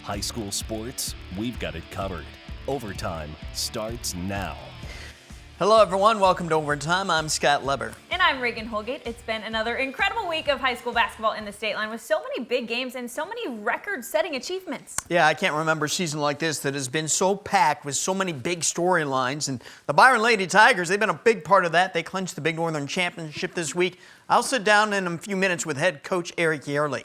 High school sports, we've got it covered. Overtime starts now. Hello everyone, welcome to Overtime. I'm Scott Leber. And I'm Regan Holgate. It's been another incredible week of high school basketball in the state line with so many big games and so many record-setting achievements. Yeah, I can't remember a season like this that has been so packed with so many big storylines. And the Byron Lady Tigers, they've been a big part of that. They clinched the Big Northern Championship this week. I'll sit down in a few minutes with head coach Eric Yearley.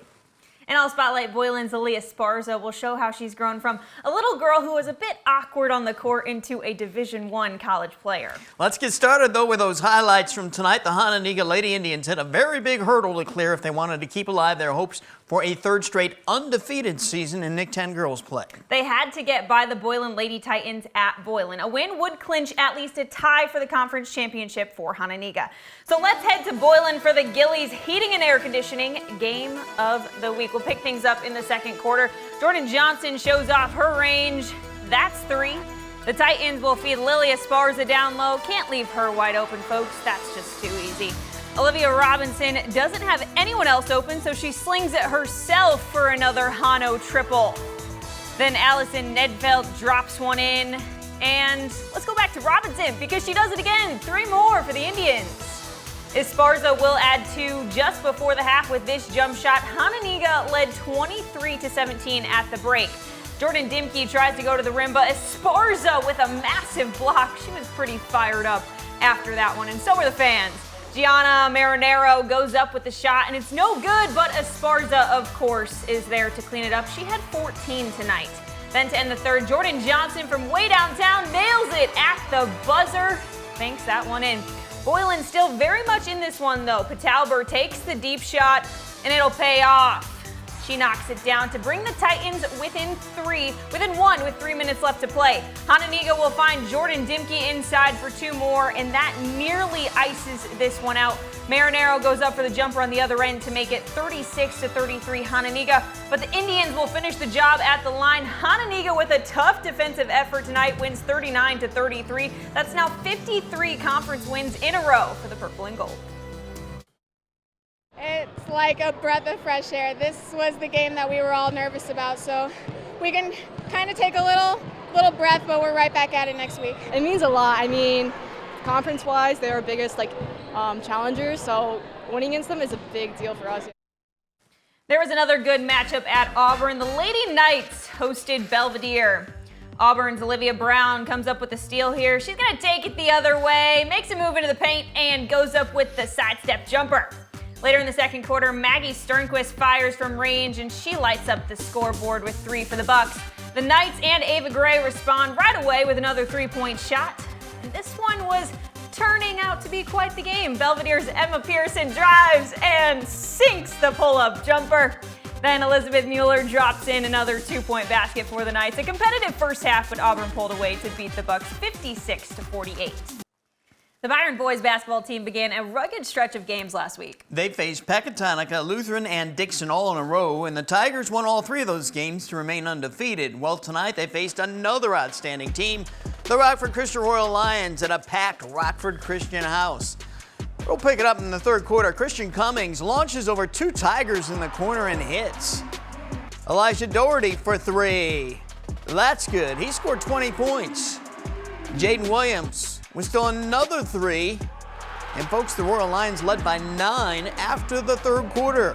And I'll spotlight Boylan's Aaliyah Sparza. We'll show how she's grown from a little girl who was a bit awkward on the court into a Division I college player. Let's get started, though, with those highlights from tonight. The Hononegah Lady Indians had a very big hurdle to clear if they wanted to keep alive their hopes for a third straight undefeated season in Nick 10 girls play. They had to get by the Boylan Lady Titans at Boylan. A win would clinch at least a tie for the conference championship for Hononegah. So let's head to Boylan for the Gillies Heating and Air Conditioning Game of the Week. We'll pick things up in the second quarter. Jordan Johnson shows off her range. That's 3. The Titans will feed Lilia Sparza down low. Can't leave her wide open, folks. That's just too easy. Olivia Robinson doesn't have anyone else open, so she slings it herself for another Hano triple. Then Allison Nedfeld drops one in. And let's go back to Robinson because she does it again. 3 more for the Indians. Esparza will add 2 just before the half with this jump shot. Hononegah led 23-17 at the break. Jordan Dimke tries to go to the rim, but Esparza with a massive block. She was pretty fired up after that one, and so were the fans. Gianna Marinero goes up with the shot, and it's no good, but Esparza, of course, is there to clean it up. She had 14 tonight. Then to end the third, Jordan Johnson from way downtown nails it at the buzzer. Banks that one in. Boylan still very much in this one, though. Patalber takes the deep shot, and it'll pay off. She knocks it down to bring the Titans within 1 with 3 minutes left to play. Hononegah will find Jordan Dimke inside for 2 more, and that nearly ices this one out. Marinero goes up for the jumper on the other end to make it 36-33 Hononegah, but the Indians will finish the job at the line. Hononegah with a tough defensive effort tonight wins 39-33. That's now 53 conference wins in a row for the Purple and Gold. It's like a breath of fresh air. This was the game that we were all nervous about, so we can kind of take a little breath, but we're right back at it next week. It means a lot. I mean, conference-wise, they're our biggest challengers, so winning against them is a big deal for us. There was another good matchup at Auburn. The Lady Knights hosted Belvedere. Auburn's Olivia Brown comes up with a steal here. She's going to take it the other way, makes a move into the paint, and goes up with the sidestep jumper. Later in the second quarter, Maggie Sternquist fires from range, and she lights up the scoreboard with 3 for the Bucks. The Knights and Ava Gray respond right away with another 3-point shot. And this one was turning out to be quite the game. Belvedere's Emma Pearson drives and sinks the pull-up jumper. Then Elizabeth Mueller drops in another 2-point basket for the Knights. A competitive first half, but Auburn pulled away to beat the Bucks 56-48. The Byron boys basketball team began a rugged stretch of games last week. They faced Pecatonica, Lutheran, and Dixon all in a row, and the Tigers won all 3 of those games to remain undefeated. Well, tonight they faced another outstanding team, the Rockford Christian Royal Lions, at a packed Rockford Christian house. We'll pick it up in the third quarter. Christian Cummings launches over 2 Tigers in the corner and hits. Elijah Doherty for 3. That's good. He scored 20 points. Jaden Williams with still another 3. And folks, the Royal Lions led by 9 after the third quarter.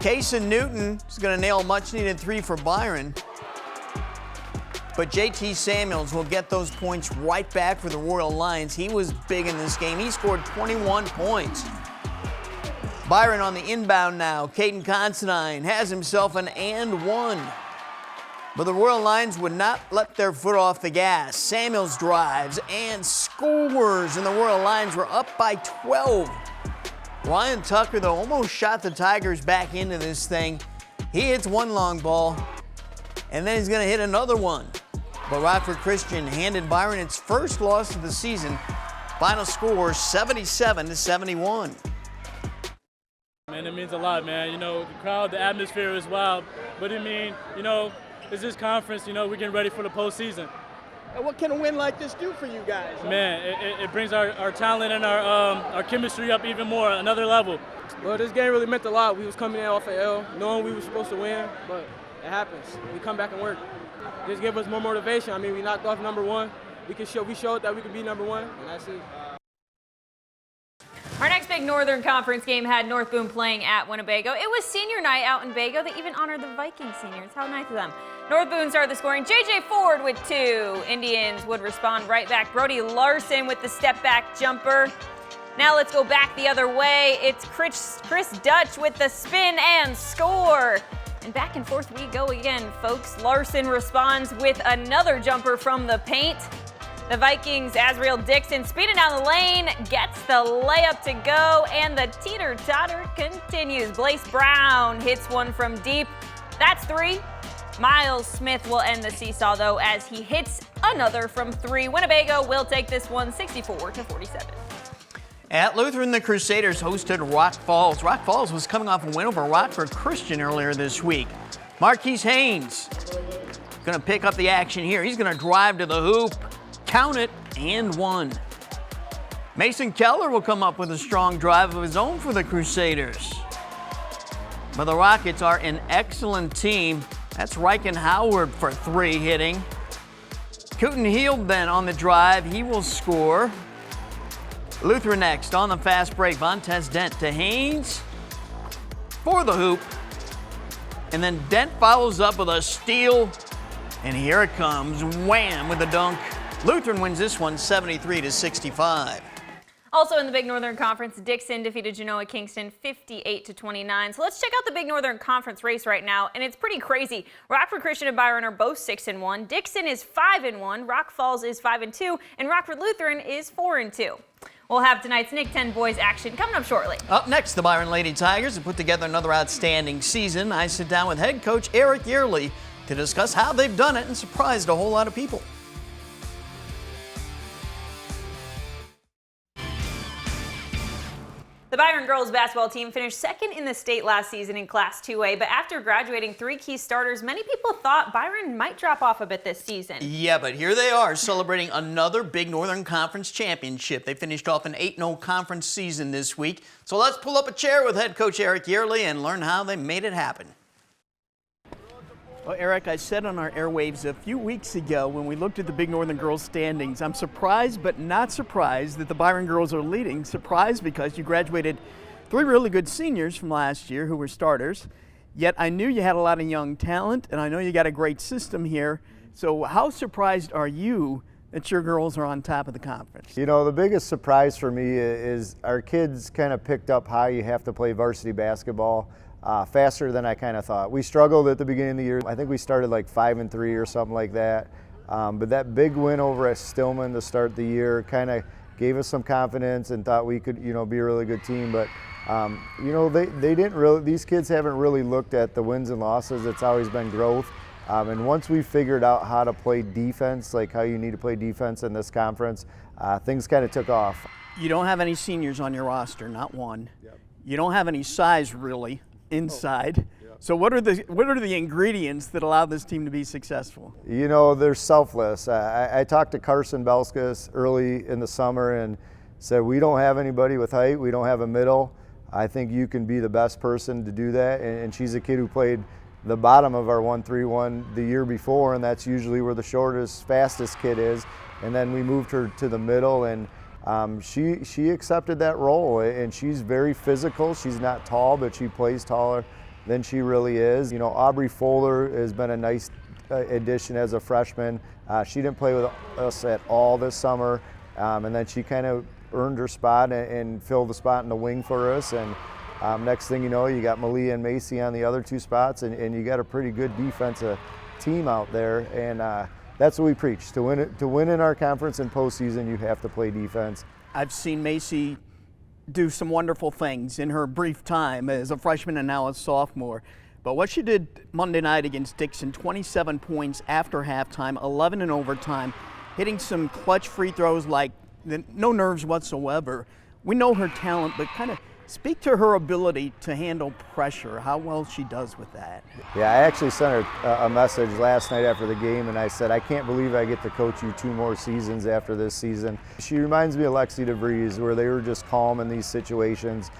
Kaysen Newton is going to nail a much-needed 3 for Byron. But JT Samuels will get those points right back for the Royal Lions. He was big in this game. He scored 21 points. Byron on the inbound now. Caden Considine has himself an and 1. But the Royal Lions would not let their foot off the gas. Samuels drives and scores, and the Royal Lions were up by 12. Ryan Tucker, though, almost shot the Tigers back into this thing. He hits one long ball, and then he's going to hit another one. But Rockford Christian handed Byron its first loss of the season. Final score 77-71. Man, it means a lot, man. You know, the crowd, the atmosphere is wild. But I mean, you know, it's this conference, you know, we're getting ready for the postseason. And what can a win like this do for you guys? Man, it brings our talent and our chemistry up even more, another level. Well, this game really meant a lot. We was coming in off an L, knowing we were supposed to win, but It happens. We come back and work. Just give us more motivation. I mean, we knocked off number 1. We showed that we could be number 1, and that's it. Our next big Northern Conference game had North Boone playing at Winnebago. It was senior night out in Bago. They even honored the Viking seniors. How nice of them. North Boone started the scoring. J.J. Ford with 2. Indians would respond right back. Brody Larson with the step-back jumper. Now let's go back the other way. It's Chris Dutch with the spin and score. And back and forth we go again, folks. Larson responds with another jumper from the paint. The Vikings, Azriel Dixon speeding down the lane, gets the layup to go, and the teeter-totter continues. Blaze Brown hits one from deep. That's 3. Miles Smith will end the seesaw, though, as he hits another from 3. Winnebago will take this one 64-47. At Lutheran, the Crusaders hosted Rock Falls. Rock Falls was coming off a win over Rockford Christian earlier this week. Marquise Haynes going to pick up the action here. He's going to drive to the hoop, count it, and 1. Mason Keller will come up with a strong drive of his own for the Crusaders. But the Rockets are an excellent team. That's Riken Howard for 3 hitting. Cooten Heald then on the drive. He will score. Lutheran next on the fast break. Vontez Dent to Haynes for the hoop. And then Dent follows up with a steal. And here it comes. Wham with the dunk. Lutheran wins this one 73-65. Also in the Big Northern Conference, Dixon defeated Genoa Kingston 58-29. So let's check out the Big Northern Conference race right now, and it's pretty crazy. Rockford Christian and Byron are both 6-1. Dixon is 5-1. Rock Falls is 5-2, and Rockford Lutheran is 4-2. We'll have tonight's Nick 10 Boys action coming up shortly. Up next, the Byron Lady Tigers have put together another outstanding season. I sit down with head coach Eric Yearley to discuss how they've done it and surprised a whole lot of people. The Byron girls basketball team finished second in the state last season in Class 2A, but after graduating 3 key starters, many people thought Byron might drop off a bit this season. Yeah, but here they are celebrating another Big Northern Conference championship. They finished off an 8-0 conference season this week. So let's pull up a chair with head coach Eric Yearley and learn how they made it happen. Well, Eric, I said on our airwaves a few weeks ago when we looked at the Big Northern girls standings, I'm surprised but not surprised that the Byron girls are leading. Surprised because you graduated 3 really good seniors from last year who were starters. Yet I knew you had a lot of young talent, and I know you got a great system here. So how surprised are you that your girls are on top of the conference? You know, the biggest surprise for me is our kids kind of picked up how you have to play varsity basketball. Faster than I kind of thought. We struggled at the beginning of the year. I think we started like 5-3 or something like that. But that big win over at Stillman to start the year kind of gave us some confidence and thought we could, be a really good team. But, they didn't really, these kids haven't really looked at the wins and losses. It's always been growth. And once we figured out how to play defense, like how you need to play defense in this conference, things kind of took off. You don't have any seniors on your roster, not one. Yep. You don't have any size really inside. Yeah. So what are the ingredients that allow this team to be successful? They're selfless. I talked to Carson Belskis early in the summer and said, we don't have anybody with height. We don't have a middle. I think you can be the best person to do that. And she's a kid who played the bottom of our 1-3-1 the year before, and that's usually where the shortest, fastest kid is. And then we moved her to the middle, and she accepted that role, and she's very physical. She's not tall, but she plays taller than she really is. Aubrey Fuller has been a nice addition as a freshman. She didn't play with us at all this summer, and then she kind of earned her spot and filled the spot in the wing for us. And next thing you know, you got Malia and Macy on the other 2 spots, and you got a pretty good defensive team out there. And that's what we preach. To win in our conference in postseason, you have to play defense. I've seen Macy do some wonderful things in her brief time as a freshman and now a sophomore. But what she did Monday night against Dixon, 27 points after halftime, 11 in overtime, hitting some clutch free throws like no nerves whatsoever. We know her talent, but kind of speak to her ability to handle pressure, how well she does with that. Yeah, I actually sent her a message last night after the game, and I said, I can't believe I get to coach you 2 more seasons after this season. She reminds me of Lexi DeVries, where they were just calm in these situations.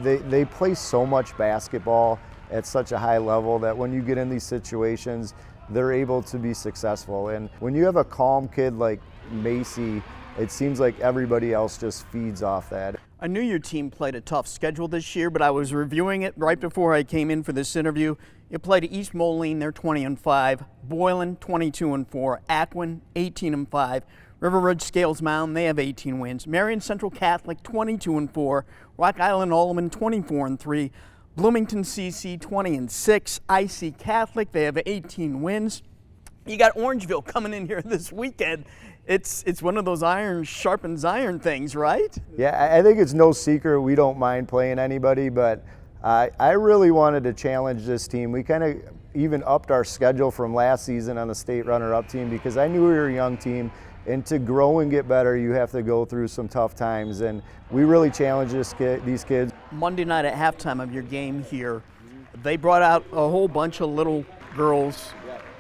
They play so much basketball, at such a high level that when you get in these situations, they're able to be successful. And when you have a calm kid like Macy, it seems like everybody else just feeds off that. I knew your team played a tough schedule this year, but I was reviewing it right before I came in for this interview. You played East Moline, they're 20-5. Boylan, 22-4. Aquin, 18-5. River Ridge Scales Mound, they have 18 wins. Marion Central Catholic, 22-4. Rock Island Alleman, 24-3. Bloomington CC, 20-6. IC Catholic, they have 18 wins. You got Orangeville coming in here this weekend. It's one of those iron sharpens iron things, right? Yeah, I think it's no secret we don't mind playing anybody, but I really wanted to challenge this team. We kind of even upped our schedule from last season on the state runner-up team because I knew we were a young team, and to grow and get better, you have to go through some tough times, and we really challenged these kids. Monday night at halftime of your game here, they brought out a whole bunch of little girls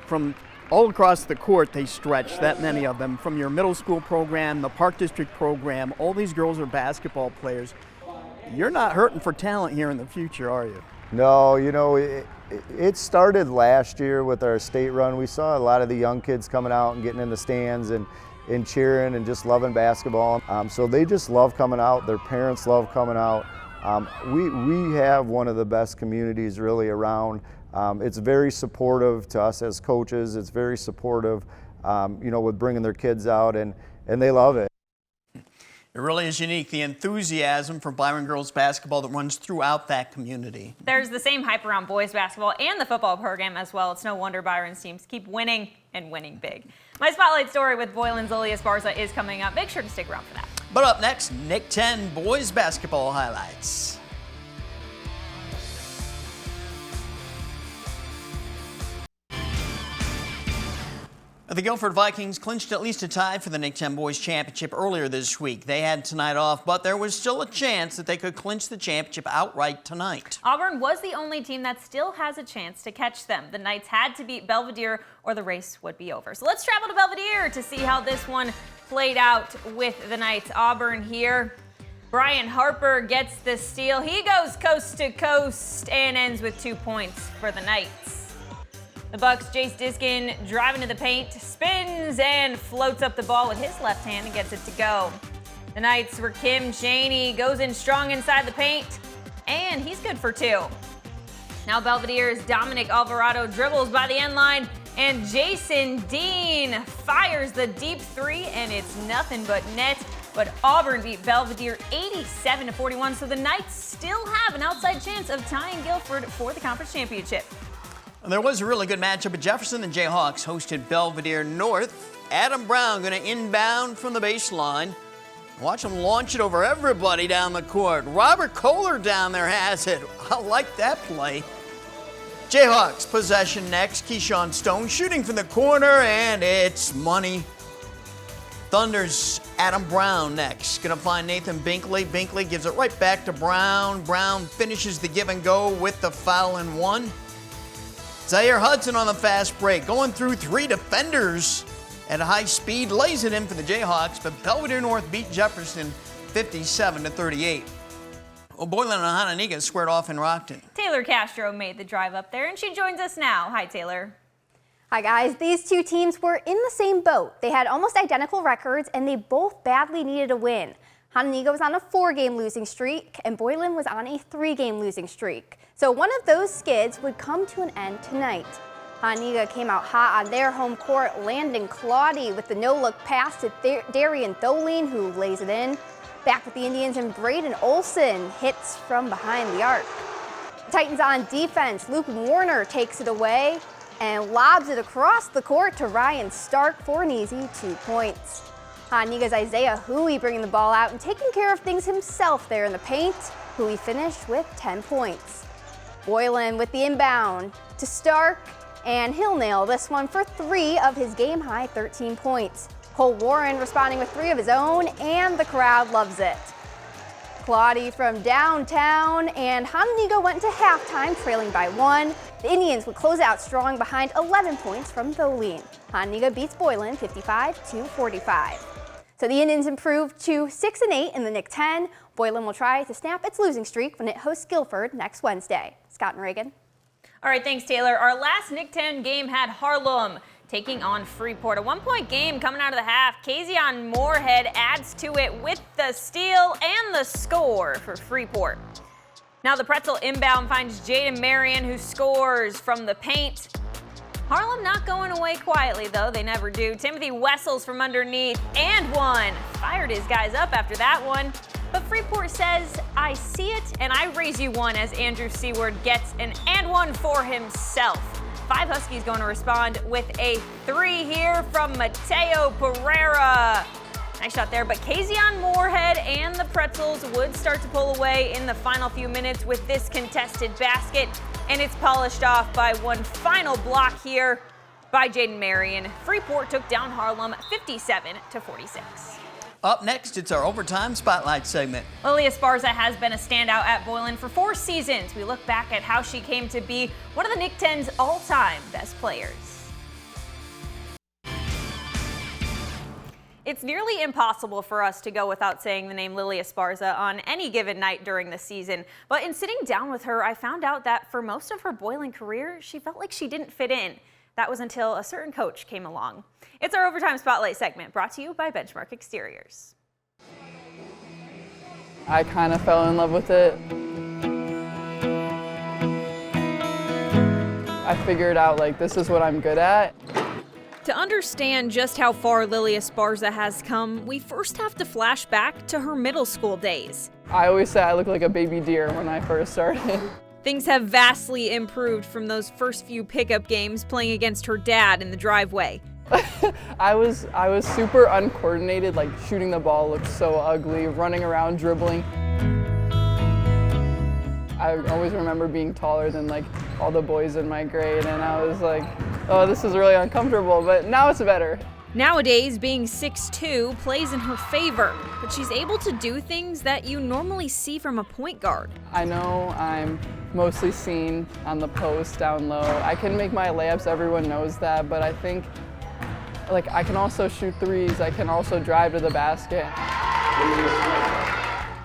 from all across the court. They stretched, that many of them, from your middle school program, the Park District program. All these girls are basketball players. You're not hurting for talent here in the future, are you? No, you know, it started last year with our state run. We saw a lot of the young kids coming out and getting in the stands and cheering and just loving basketball. So they just love coming out. Their parents love coming out. We have one of the best communities really around. It's very supportive to us as coaches. It's very supportive, you know, with bringing their kids out, and they love it. It really is unique, the enthusiasm for Byron girls basketball that runs throughout that community. There's the same hype around boys basketball and the football program as well. It's no wonder Byron's teams keep winning and winning big. My spotlight story with Boylan's Lily Esparza is coming up. Make sure to stick around for that. But up next, Nick 10 boys basketball highlights. The Guilford Vikings clinched at least a tie for the Nick 10 Boys Championship earlier this week. They had tonight off, but there was still a chance that they could clinch the championship outright tonight. Auburn was the only team that still has a chance to catch them. The Knights had to beat Belvedere or the race would be over. So let's travel to Belvedere to see how this one played out with the Knights. Auburn here. Brian Harper gets the steal. He goes coast to coast and ends with 2 points for the Knights. The Bucks' Jace Diskin driving to the paint, spins and floats up the ball with his left hand and gets it to go. The Knights were Kim Cheney, goes in strong inside the paint, and he's good for 2. Now Belvedere's Dominic Alvarado dribbles by the end line, and Jason Dean fires the deep 3, and it's nothing but net. But Auburn beat Belvedere 87-41, so the Knights still have an outside chance of tying Guilford for the conference championship. There was a really good matchup at Jefferson. The Jayhawks hosted Belvedere North. Adam Brown going to inbound from the baseline. Watch him launch it over everybody down the court. Robert Kohler down there has it. I like that play. Jayhawks possession next. Keyshawn Stone shooting from the corner, and it's money. Thunder's Adam Brown next. Going to find Nathan Binkley. Binkley gives it right back to Brown. Brown finishes the give and go with the foul and 1. Zaire Hudson on the fast break, going through 3 defenders at a high speed, lays it in for the Jayhawks, but Belvedere North beat Jefferson 57-38. Well, Boylan and Hononegah squared off in Rockton. Taylor Castro made the drive up there, and she joins us now. Hi, Taylor. Hi, guys. These two teams were in the same boat. They had almost identical records, and they both badly needed a win. Hononegah was on a 4-game losing streak, and Boylan was on a 3-game losing streak. So one of those skids would come to an end tonight. Hononegah came out hot on their home court, landing Claudy with the no-look pass to Darian Tholene, who lays it in. Back with the Indians, and Braden Olson hits from behind the arc. Titans on defense, Luke Warner takes it away and lobs it across the court to Ryan Stark for an easy 2 points. Hononegah's Isaiah Huey bringing the ball out and taking care of things himself there in the paint. Huey finished with 10 points. Boylan with the inbound to Stark, and he'll nail this one for 3 of his game-high 13 points. Cole Warren responding with 3 of his own, and the crowd loves it. Claudy from downtown, and Hononegah went to halftime trailing by 1. The Indians would close out strong behind 11 points from Tholene. Hononegah beats Boylan 55-45. So the Indians improved to 6-8 in the Nick 10. Boylan will try to snap its losing streak when it hosts Guilford next Wednesday. Scott and Reagan. All right, thanks, Taylor. Our last Nick 10 game had Harlem taking on Freeport. A 1-point game coming out of the half. Kazion Moorhead adds to it with the steal and the score for Freeport. Now the Pretzel inbound finds Jaden Marion, who scores from the paint. Harlem not going away quietly, though. They never do. Timothy Wessels from underneath and one. Fired his guys up after that one. But Freeport says, I see it, and I raise you one, as Andrew Seward gets an and one for himself. 5 Huskies going to respond with a 3 here from Mateo Pereira. Nice shot there, but Kazion Moorhead and the Pretzels would start to pull away in the final few minutes with this contested basket, and it's polished off by one final block here by Jaden Marion. Freeport took down Harlem 57-46. Up next, it's our Overtime Spotlight segment. Lily Esparza has been a standout at Boylan for 4 seasons. We look back at how she came to be one of the Nick 10's all-time best players. It's nearly impossible for us to go without saying the name Lily Esparza on any given night during the season. But in sitting down with her, I found out that for most of her Boylan career, she felt like she didn't fit in. That was until a certain coach came along. It's our Overtime Spotlight segment, brought to you by Benchmark Exteriors. I kind of fell in love with it. I figured out, like, this is what I'm good at. To understand just how far Lily Esparza has come, we first have to flash back to her middle school days. I always say I look like a baby deer when I first started. Things have vastly improved from those first few pickup games playing against her dad in the driveway. I was super uncoordinated, like shooting the ball looked so ugly, running around, dribbling. I always remember being taller than like all the boys in my grade, and I was like, oh, this is really uncomfortable, but now it's better. Nowadays, being 6'2" plays in her favor, but she's able to do things that you normally see from a point guard. I know I'm mostly seen on the post down low. I can make my layups, everyone knows that, but I think like I can also shoot threes, I can also drive to the basket.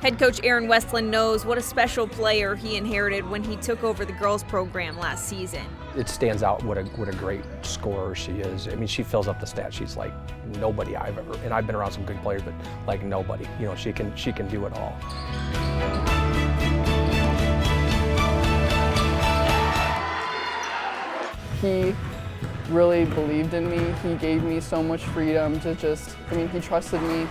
Head coach Aaron Westland knows what a special player he inherited when he took over the girls program last season. It stands out what a great scorer she is. I mean, she fills up the stat sheets like nobody I've ever, and I've been around some good players, but like nobody. You know, she can do it all. He really believed in me. He gave me so much freedom to just, I mean, he trusted me.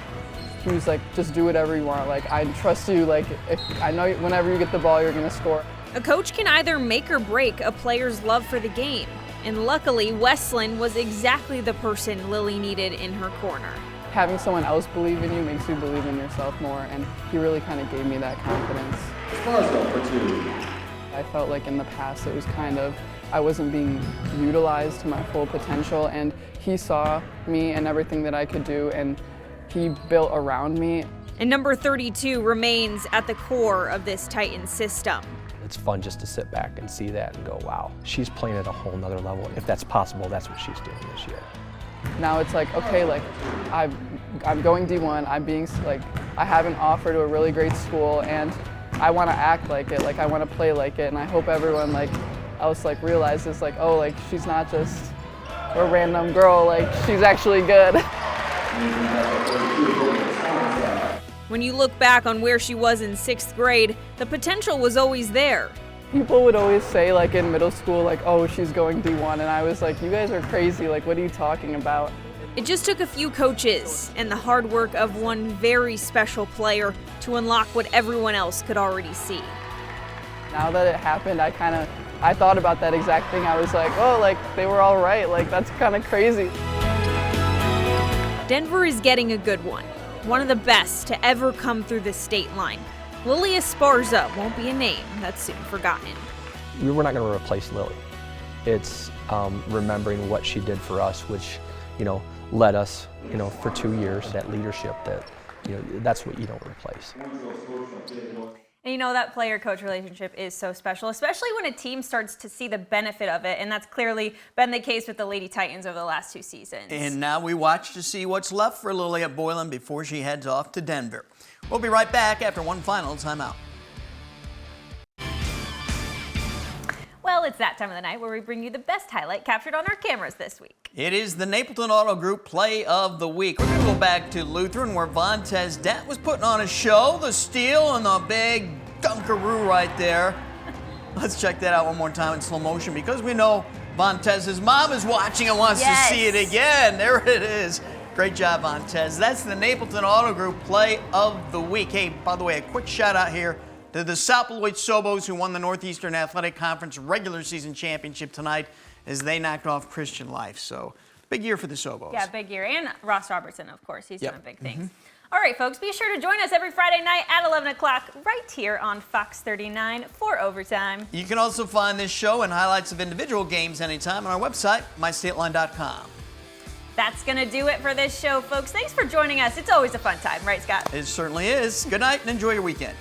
He was like, just do whatever you want. Like, I trust you. Like, if I know whenever you get the ball, you're gonna score. A coach can either make or break a player's love for the game. And luckily, Westland was exactly the person Lily needed in her corner. Having someone else believe in you makes you believe in yourself more, and he really kind of gave me that confidence. I felt like in the past it was kind of, I wasn't being utilized to my full potential, and he saw me and everything that I could do, and he built around me. And number 32 remains at the core of this Titan system. It's fun just to sit back and see that and go, wow, she's playing at a whole nother level. If that's possible, that's what she's doing this year. Now it's like, okay, like I'm going D1, I'm being like, I have an offer to a really great school, and I want to act like it, like I want to play like it, and I hope everyone like else like realizes like, oh, like she's not just a random girl, like she's actually good. When you look back on where she was in 6th grade, the potential was always there. People would always say like in middle school, like, oh, she's going D1, and I was like, you guys are crazy, like what are you talking about? It just took a few coaches and the hard work of one very special player to unlock what everyone else could already see. Now that it happened, I thought about that exact thing. I was like, oh, like they were all right, like that's kind of crazy. Denver is getting a good one of the best to ever come through the state line. Lily Esparza won't be a name that's soon forgotten. We're not going to replace Lily. It's remembering what she did for us, which, you know, led us, you know, for 2 years. That leadership, that, you know, that's what you don't replace. And you know, that player-coach relationship is so special, especially when a team starts to see the benefit of it, and that's clearly been the case with the Lady Titans over the last 2 seasons. And now we watch to see what's left for Lily at Boylan before she heads off to Denver. We'll be right back after one final timeout. Well, Well, it's that time of the night where we bring you the best highlight captured on our cameras this week. It is the Napleton Auto Group Play of the Week. We're going to go back to Lutheran where Vontez Dent was putting on a show. The steal and the big dunkaroo right there. Let's check that out one more time in slow motion because we know Vontez's mom is watching and wants to see it again. There it is. Great job, Vontez. That's the Napleton Auto Group Play of the Week. Hey, by the way, a quick shout out here to the South Beloit Sobos who won the Northeastern Athletic Conference regular season championship tonight as they knocked off Christian Life. So, big year for the Sobos. Yeah, big year. And Ross Robertson, of course. He's doing big things. All right, folks, be sure to join us every Friday night at 11 o'clock right here on Fox 39 for Overtime. You can also find this show and highlights of individual games anytime on our website, mystateline.com. That's going to do it for this show, folks. Thanks for joining us. It's always a fun time, right, Scott? It certainly is. Good night and enjoy your weekend.